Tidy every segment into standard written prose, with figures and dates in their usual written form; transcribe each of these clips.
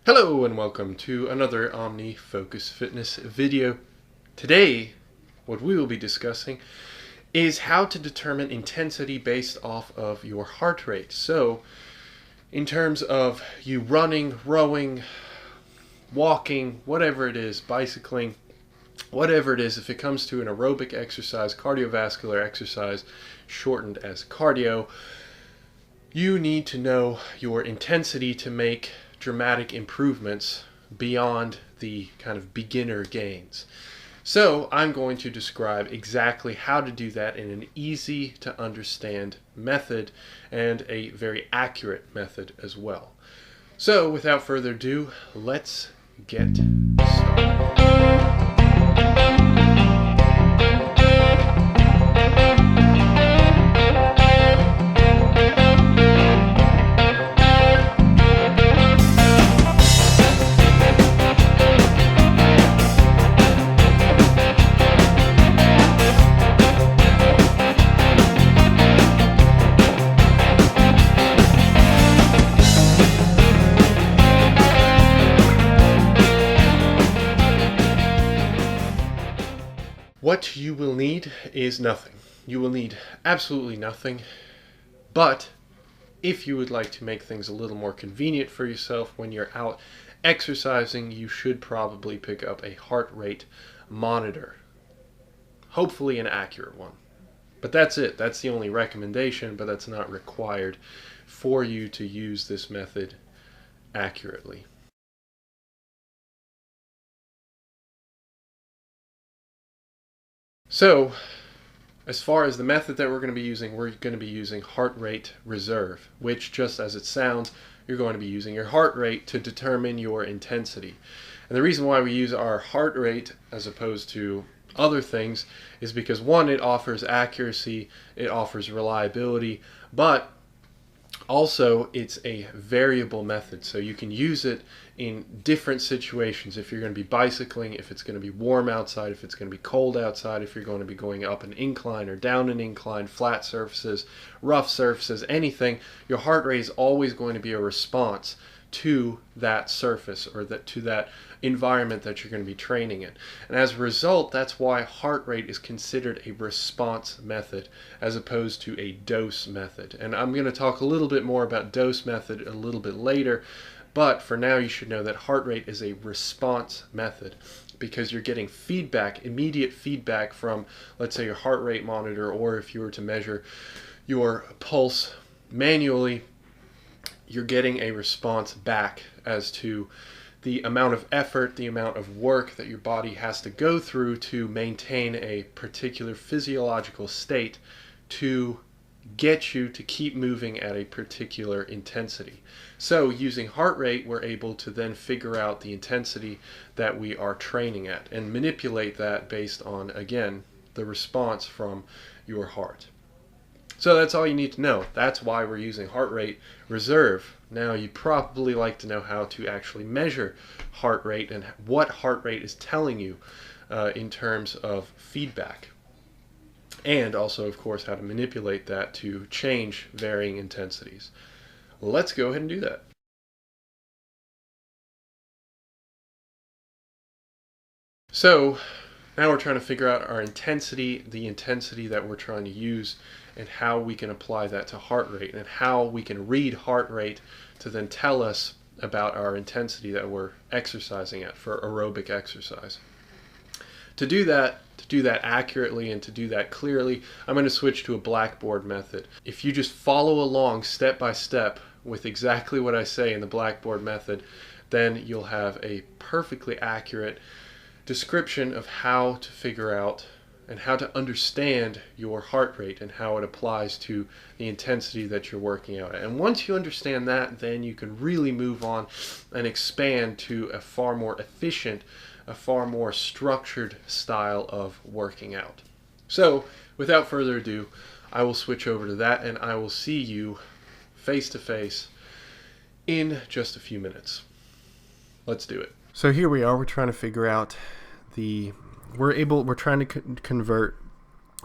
Hello and welcome to another OMNI Focus Fitness video. Today, what we will be discussing is how to determine intensity based off of your heart rate. So, in terms of you running, rowing, walking, whatever it is, bicycling, whatever it is, if it comes to an aerobic exercise, cardiovascular exercise, shortened as cardio, you need to know your intensity to make dramatic improvements beyond the kind of beginner gains. So I'm going to describe exactly how to do that in an easy to understand method and a very accurate method as well. So without further ado, let's get started. What you will need is nothing. You will need absolutely nothing, but if you would like to make things a little more convenient for yourself when you're out exercising, you should probably pick up a heart rate monitor. Hopefully an accurate one. But that's it. That's the only recommendation, but that's not required for you to use this method accurately. So, as far as the method that we're going to be using heart rate reserve, which, just as it sounds, you're going to be using your heart rate to determine your intensity. And the reason why we use our heart rate as opposed to other things is because, one, it offers accuracy, it offers reliability, but also it's a variable method, so you can use it in different situations. If you're going to be bicycling, if it's going to be warm outside, if it's going to be cold outside, if you're going to be going up an incline or down an incline, flat surfaces, rough surfaces, anything, your heart rate is always going to be a response to that surface or to that environment that you're going to be training in. And as a result, that's why heart rate is considered a response method as opposed to a dose method. And I'm going to talk a little bit more about dose method a little bit later, but for now you should know that heart rate is a response method because you're getting feedback, immediate feedback from, let's say, your heart rate monitor, or if you were to measure your pulse manually, you're getting a response back as to the amount of effort, the amount of work that your body has to go through to maintain a particular physiological state to get you to keep moving at a particular intensity. So using heart rate, we're able to then figure out the intensity that we are training at and manipulate that based on, again, the response from your heart. So that's all you need to know. That's why we're using heart rate reserve. Now, you'd probably like to know how to actually measure heart rate and what heart rate is telling you in terms of feedback. And also, of course, how to manipulate that to change varying intensities. Let's go ahead and do that. So now we're trying to figure out our intensity, the intensity that we're trying to use, and how we can apply that to heart rate, and how we can read heart rate to then tell us about our intensity that we're exercising at for aerobic exercise. To do that accurately and to do that clearly, I'm going to switch to a blackboard method. If you just follow along step by step with exactly what I say in the blackboard method, then you'll have a perfectly accurate description of how to figure out and how to understand your heart rate and how it applies to the intensity that you're working out at. And once you understand that, then you can really move on and expand to a far more efficient, a far more structured style of working out. So without further ado, I will switch over to that and I will see you face to face in just a few minutes. Let's do it. So here we are, we're trying to figure out we're trying to convert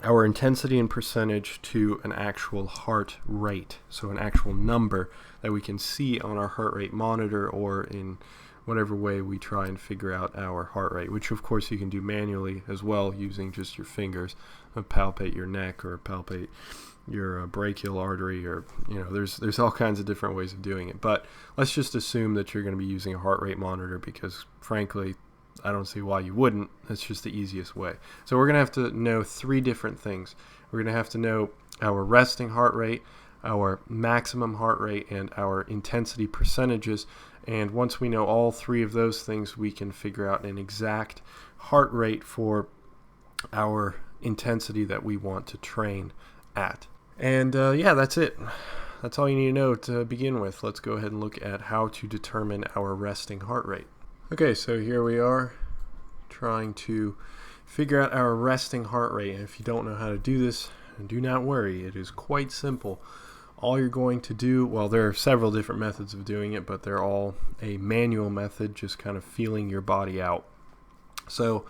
our intensity and percentage to an actual heart rate, so an actual number that we can see on our heart rate monitor or in whatever way we try and figure out our heart rate, which of course you can do manually as well using just your fingers, palpate your neck or palpate your brachial artery, or there's all kinds of different ways of doing it. But let's just assume that you're going to be using a heart rate monitor, because frankly I don't see why you wouldn't. That's just the easiest way. So we're going to have to know three different things. We're going to have to know our resting heart rate, our maximum heart rate, and our intensity percentages. And once we know all three of those things, we can figure out an exact heart rate for our intensity that we want to train at. And yeah, that's it. That's all you need to know to begin with. Let's go ahead and look at how to determine our resting heart rate. Okay, so here we are trying to figure out our resting heart rate. And if you don't know how to do this, do not worry. It is quite simple. All you're going to do, well, there are several different methods of doing it, but they're all a manual method, just kind of feeling your body out. So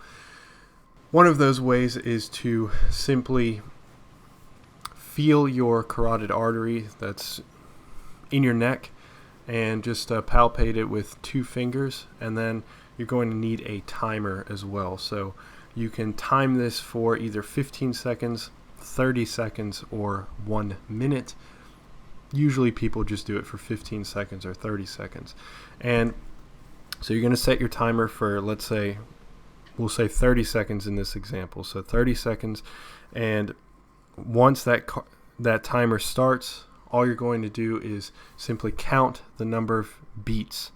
one of those ways is to simply feel your carotid artery that's in your neck and just palpate it with 2 fingers, and then you're going to need a timer as well. So you can time this for either 15 seconds, 30 seconds, or 1 minute. Usually people just do it for 15 seconds or 30 seconds. And so you're going to set your timer for, let's say, we'll say 30 seconds in this example. So 30 seconds, and once that timer starts, all you're going to do is simply count the number of beats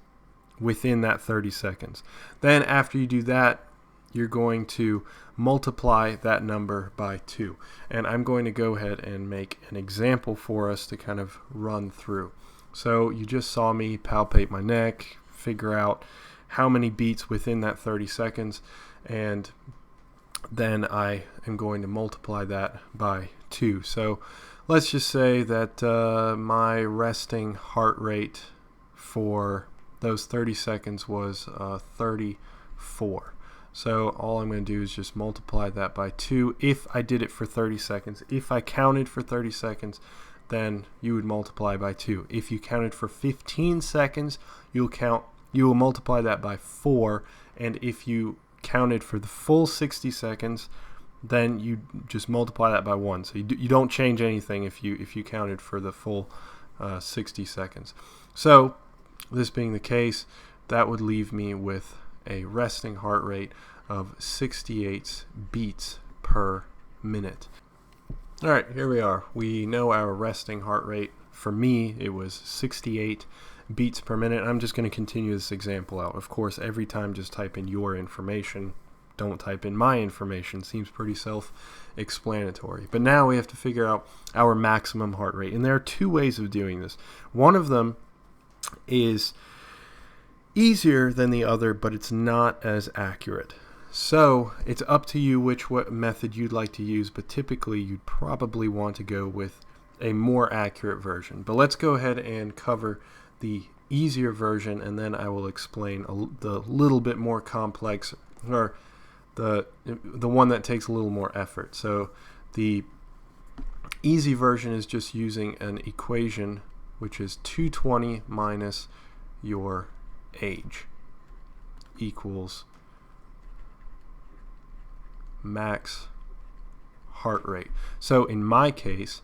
within that 30 seconds. Then after you do that, you're going to multiply that number by 2. And I'm going to go ahead and make an example for us to kind of run through. So you just saw me palpate my neck, figure out how many beats within that 30 seconds, and then I am going to multiply that by 2. So let's just say that my resting heart rate for those 30 seconds was 34. So all I'm going to do is just multiply that by 2 if I did it for 30 seconds. If I counted for 30 seconds, then you would multiply by 2. If you counted for 15 seconds, you will multiply that by 4. And if you counted for the full 60 seconds, then you just multiply that by 1. So you don't change anything if you counted for the full 60 seconds. So this being the case, that would leave me with a resting heart rate of 68 beats per minute. All right, here we are. We know our resting heart rate. For me, it was 68 beats per minute. I'm just going to continue this example out. Of course, every time just type in your information. Don't type in my information. Seems pretty self-explanatory. But now we have to figure out our maximum heart rate. And there are 2 ways of doing this. One of them is easier than the other, but it's not as accurate. So it's up to you what method you'd like to use, but typically you'd probably want to go with a more accurate version. But let's go ahead and cover the easier version, and then I will explain the little bit more complex, or the one that takes a little more effort. So the easy version is just using an equation, which is 220 minus your age equals max heart rate. So in my case,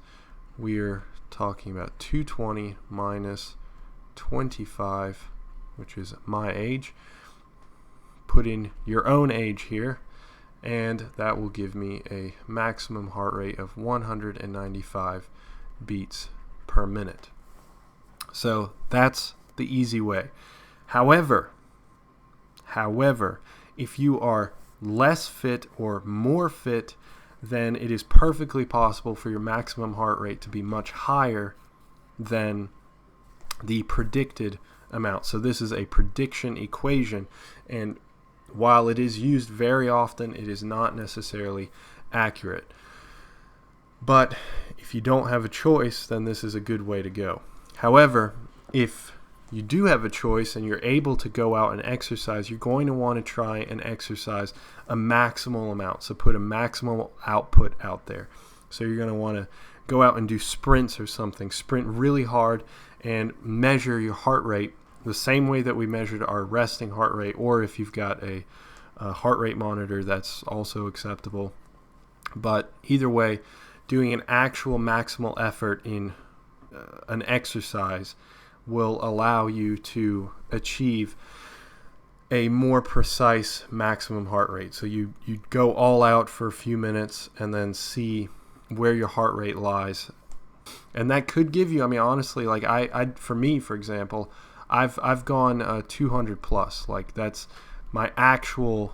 we're talking about 220 minus 25, which is my age. Put in your own age here, and that will give me a maximum heart rate of 195 beats per minute. So that's the easy way. However, if you are less fit or more fit, then it is perfectly possible for your maximum heart rate to be much higher than the predicted amount. So this is a prediction equation, and while it is used very often, it is not necessarily accurate. But if you don't have a choice, then this is a good way to go. However, if you do have a choice and you're able to go out and exercise, you're going to want to try and exercise a maximal amount. So put a maximal output out there. So you're going to want to go out and do sprints or something. Sprint really hard and measure your heart rate the same way that we measured our resting heart rate, or if you've got a heart rate monitor, that's also acceptable. But either way, doing an actual maximal effort in an exercise will allow you to achieve a more precise maximum heart rate. So you go all out for a few minutes and then see where your heart rate lies. And that could give you, I mean, honestly, like for me, for example, I've gone 200 plus. Like that's my actual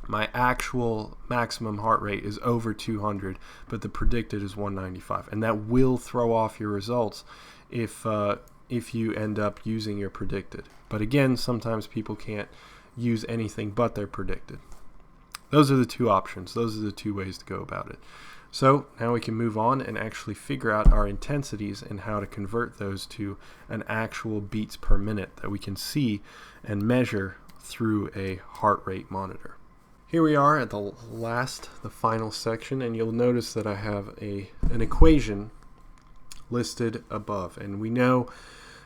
maximum heart rate is over 200, but the predicted is 195, and that will throw off your results if you end up using your predicted. But again, sometimes people can't use anything but their predicted. Those are the two options. Those are the two ways to go about it. So now we can move on and actually figure out our intensities and how to convert those to an actual beats per minute that we can see and measure through a heart rate monitor. Here we are at the final section, and you'll notice that I have an equation listed above, and we know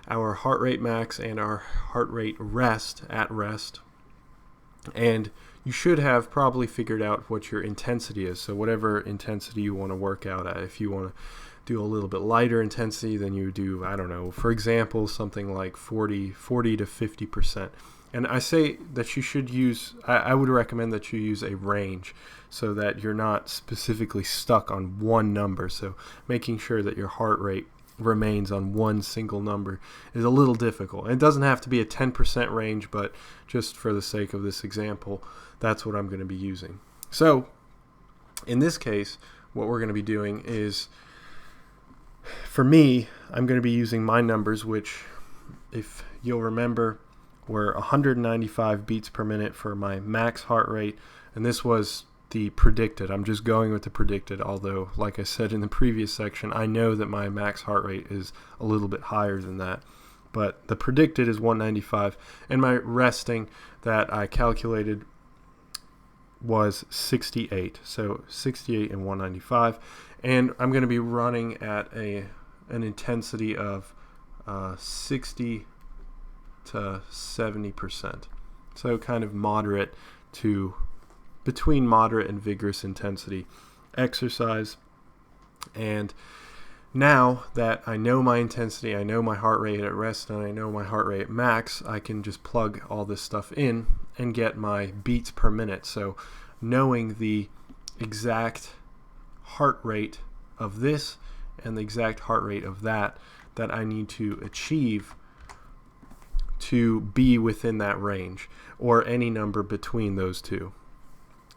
our heart rate max and our heart rate at rest, and you should have probably figured out what your intensity is. So whatever intensity you want to work out at. If you want to do a little bit lighter intensity, then you do, I don't know, for example, something like 40 to 50%. And I say that you should use, I would recommend that you use a range so that you're not specifically stuck on one number. So making sure that your heart rate remains on one single number is a little difficult. It doesn't have to be a 10% range, but just for the sake of this example, that's what I'm going to be using. So in this case, what we're going to be doing is, for me, I'm going to be using my numbers, which, if you'll remember, were 195 beats per minute for my max heart rate, and this was the predicted. I'm just going with the predicted, although, like I said in the previous section, I know that my max heart rate is a little bit higher than that. But the predicted is 195, and my resting that I calculated was 68. So 68 and 195, and I'm going to be running at an intensity of 60 to 70%. So kind of moderate to between moderate and vigorous intensity exercise. And now that I know my intensity, I know my heart rate at rest, and I know my heart rate at max, I can just plug all this stuff in and get my beats per minute. So knowing the exact heart rate of this and the exact heart rate of that I need to achieve to be within that range, or any number between those two.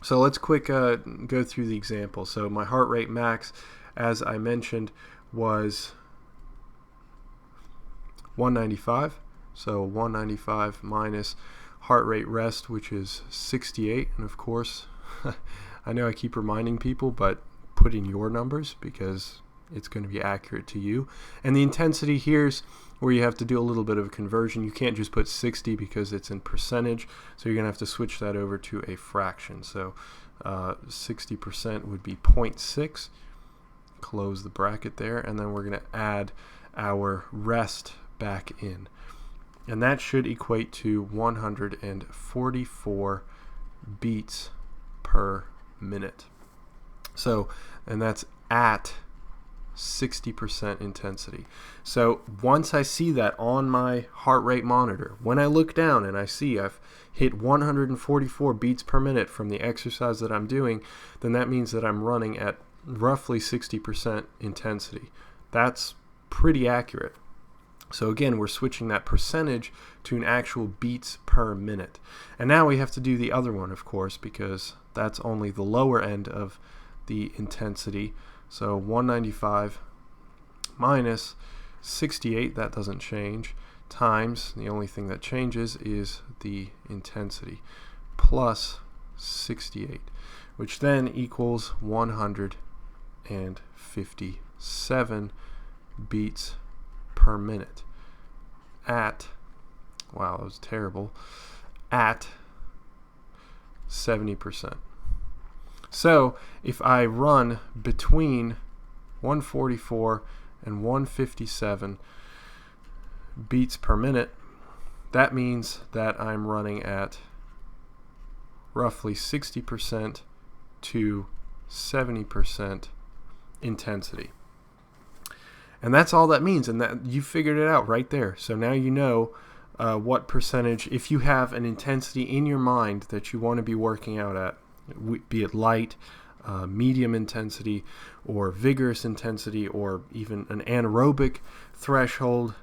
So let's go through the example. So my heart rate max, as I mentioned, was 195. So 195 minus heart rate rest, which is 68. And of course, I know I keep reminding people, but put in your numbers because it's going to be accurate to you. And the intensity here's where you have to do a little bit of a conversion. You can't just put 60 because it's in percentage, so you're going to have to switch that over to a fraction. So 60% would be 0.6. Close the bracket there, and then we're going to add our rest back in. And that should equate to 144 beats per minute. So, and that's at 60% intensity. So once I see that on my heart rate monitor, when I look down and I see I've hit 144 beats per minute from the exercise that I'm doing, then that means that I'm running at roughly 60% intensity. That's pretty accurate. So again, we're switching that percentage to an actual beats per minute. And now we have to do the other one, of course, because that's only the lower end of the intensity. So 195 minus 68, that doesn't change, times, the only thing that changes is the intensity, plus 68, which then equals 157 beats per minute. at, wow, that was terrible, at 70%. So if I run between 144 and 157 beats per minute, that means that I'm running at roughly 60% to 70% intensity. And that's all that means, and that you figured it out right there. So now you know what percentage, if you have an intensity in your mind that you want to be working out at, be it light, medium intensity, or vigorous intensity, or even an anaerobic threshold,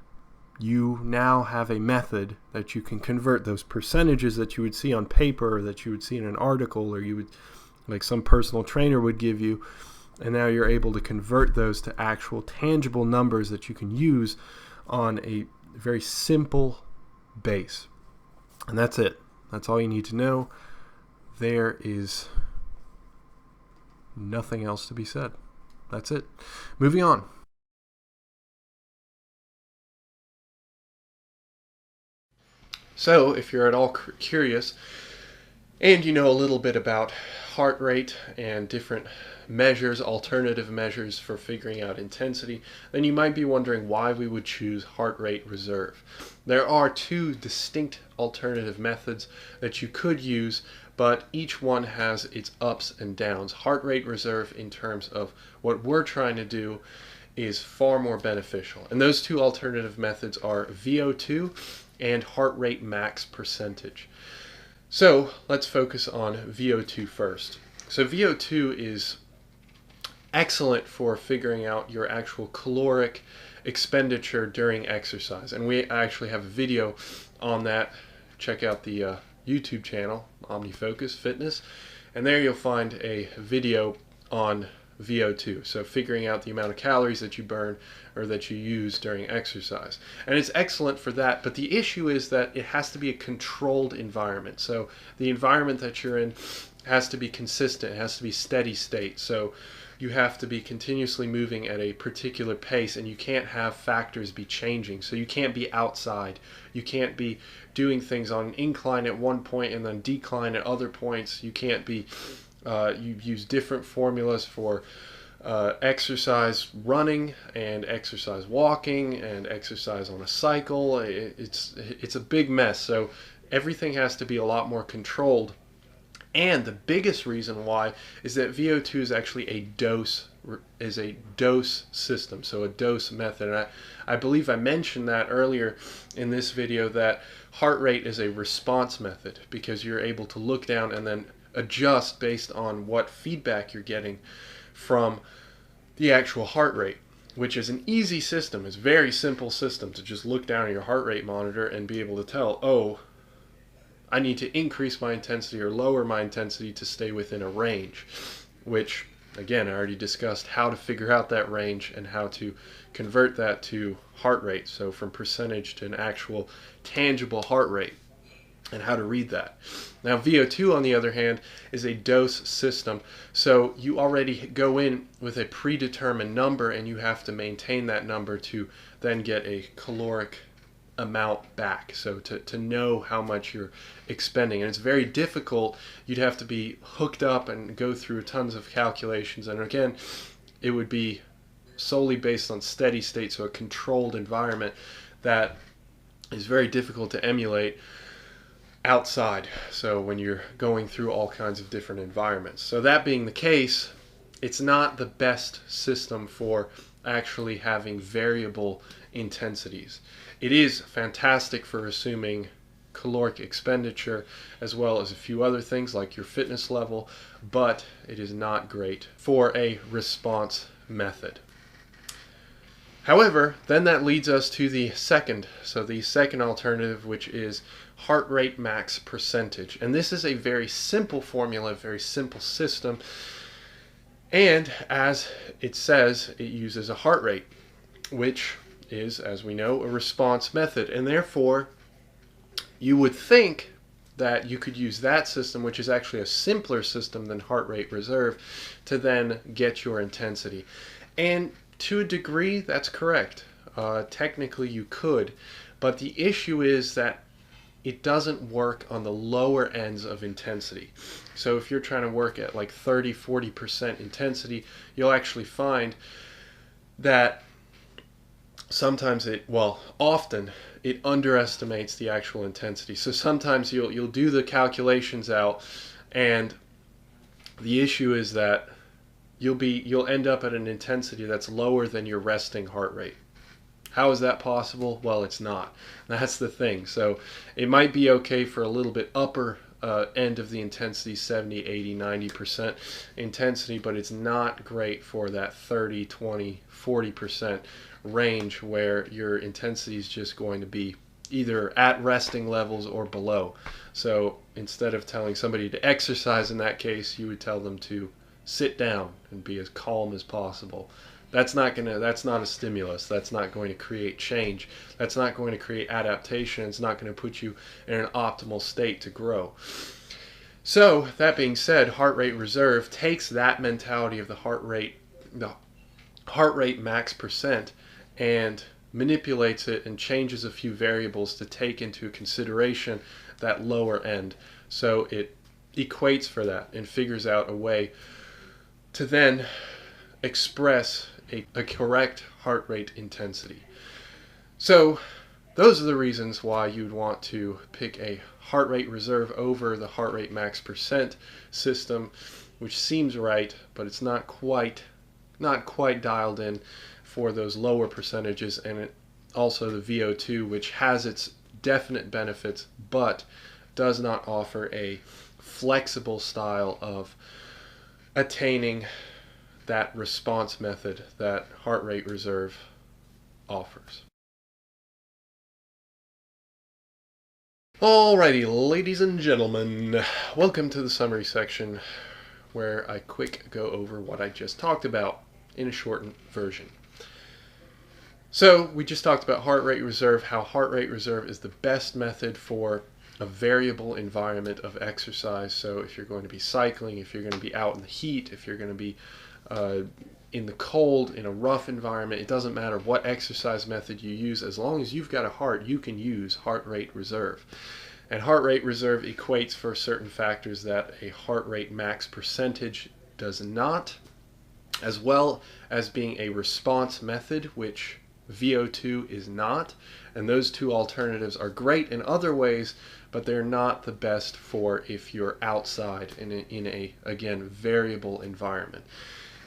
you now have a method that you can convert those percentages that you would see on paper, or that you would see in an article, or you would, like some personal trainer would give you, and now you're able to convert those to actual tangible numbers that you can use on a very simple base. And that's it. That's all you need to know. There is nothing else to be said. That's it. Moving on. So, if you're at all curious, and you know a little bit about heart rate and different measures, alternative measures for figuring out intensity, then you might be wondering why we would choose heart rate reserve. There are two distinct alternative methods that you could use, but each one has its ups and downs. Heart rate reserve, in terms of what we're trying to do, is far more beneficial. And those two alternative methods are VO2 and heart rate max percentage. So let's focus on VO2 first. So VO2 is excellent for figuring out your actual caloric expenditure during exercise. And we actually have a video on that. Check out the YouTube channel, OMNI Fitness. And there you'll find a video on VO2, so figuring out the amount of calories that you burn or that you use during exercise. And it's excellent for that, but the issue is that it has to be a controlled environment. So the environment that you're in has to be consistent, it has to be steady state. So you have to be continuously moving at a particular pace, and you can't have factors be changing. So you can't be outside, you can't be doing things on an incline at one point and then decline at other points. You can't be you use different formulas for exercise running and exercise walking and exercise on a cycle. It's a big mess. So everything has to be a lot more controlled. And the biggest reason why is that VO2 is actually a dose system, so a dose method. And I believe I mentioned that earlier in this video, that heart rate is a response method, because you're able to look down and then adjust based on what feedback you're getting from the actual heart rate, which is an easy system. It's a very simple system to just look down at your heart rate monitor and be able to tell, oh, I need to increase my intensity or lower my intensity to stay within a range, which, again, I already discussed how to figure out that range and how to convert that to heart rate, so from percentage to an actual tangible heart rate, and how to read that. Now VO2, on the other hand, is a dose system, so you already go in with a predetermined number, and you have to maintain that number to then get a caloric amount back, so to know how much you're expending. And it's very difficult. You'd have to be hooked up and go through tons of calculations, and again, it would be solely based on steady state, so a controlled environment that is very difficult to emulate outside, so when you're going through all kinds of different environments. So that being the case, it's not the best system for actually having variable intensities. It is fantastic for assuming caloric expenditure as well as a few other things like your fitness level, but it is not great for a response method. However, then that leads us to the second alternative, which is heart rate max percentage. And this is a very simple formula, a very simple system. And as it says, it uses a heart rate, which is, as we know, a response method. And therefore, you would think that you could use that system, which is actually a simpler system than heart rate reserve, to then get your intensity. And to a degree, that's correct. Technically, you could. But the issue is that it doesn't work on the lower ends of intensity. So if you're trying to work at like 30-40% intensity, you'll actually find that often it underestimates the actual intensity. So sometimes you'll do the calculations out, and the issue is that you'll end up at an intensity that's lower than your resting heart rate. How is that possible? Well, it's not. That's the thing. So it might be okay for a little bit upper end of the intensity, 70, 80, 90% intensity, but it's not great for that 30, 20, 40% range where your intensity is just going to be either at resting levels or below. So instead of telling somebody to exercise in that case, you would tell them to sit down and be as calm as possible. That's not a stimulus. That's not going to create change. That's not going to create adaptation. It's not going to put you in an optimal state to grow. So that being said, heart rate reserve takes that mentality of the heart rate max percent, and manipulates it and changes a few variables to take into consideration that lower end. So it equates for that and figures out a way to then express a correct heart rate intensity. So those are the reasons why you'd want to pick a heart rate reserve over the heart rate max percent system, which seems right, but it's not quite dialed in for those lower percentages, and also the VO2, which has its definite benefits but does not offer a flexible style of attaining that response method that heart rate reserve offers. Alrighty, ladies and gentlemen, welcome to the summary section where I quick go over what I just talked about in a shortened version. So we just talked about heart rate reserve, how heart rate reserve is the best method for a variable environment of exercise. So if you're going to be cycling, if you're going to be out in the heat, if you're going to be in the cold, in a rough environment, it doesn't matter what exercise method you use. As long as you've got a heart, you can use heart rate reserve. And heart rate reserve equates for certain factors that a heart rate max percentage does not, as well as being a response method, which VO2 is not. And those two alternatives are great in other ways, but they're not the best for if you're outside in a again, variable environment.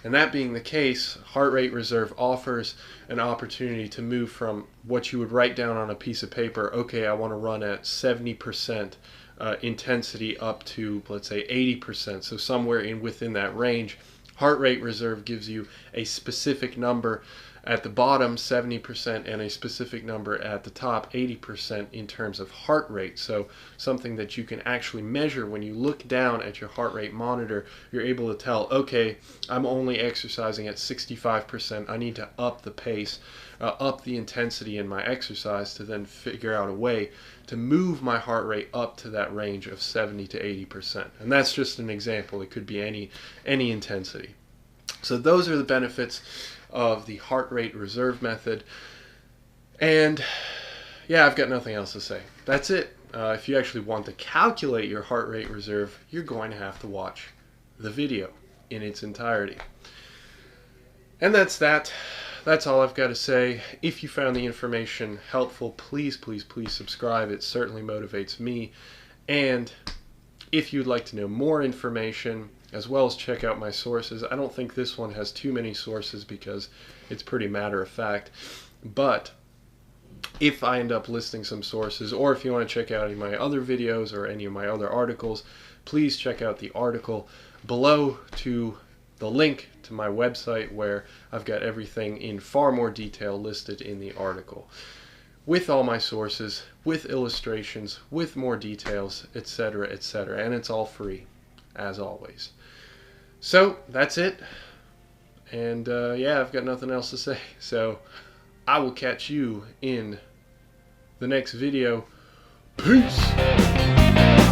And that being the case, heart rate reserve offers an opportunity to move from what you would write down on a piece of paper, okay, I want to run at 70% intensity up to, let's say, 80%, so somewhere within that range. Heart rate reserve gives you a specific number at the bottom, 70%, and a specific number at the top, 80%, in terms of heart rate. So something that you can actually measure when you look down at your heart rate monitor. You're able to tell, okay, I'm only exercising at 65%. I need to up the pace, up the intensity in my exercise to then figure out a way to move my heart rate up to that range of 70 to 80%. And that's just an example. It could be any intensity. So those are the benefits of the heart rate reserve method. And yeah, I've got nothing else to say. That's it. If you actually want to calculate your heart rate reserve, you're going to have to watch the video in its entirety. And that's that. That's all I've got to say. If you found the information helpful, please, please, please subscribe. It certainly motivates me. And if you'd like to know more information, as well as check out my sources, I don't think this one has too many sources because it's pretty matter of fact. But if I end up listing some sources, or if you want to check out any of my other videos or any of my other articles, please check out the article below to the link to my website, where I've got everything in far more detail listed in the article, with all my sources, with illustrations, with more details, etc., etc. And it's all free, as always. So that's it. And yeah, I've got nothing else to say. So I will catch you in the next video. Peace!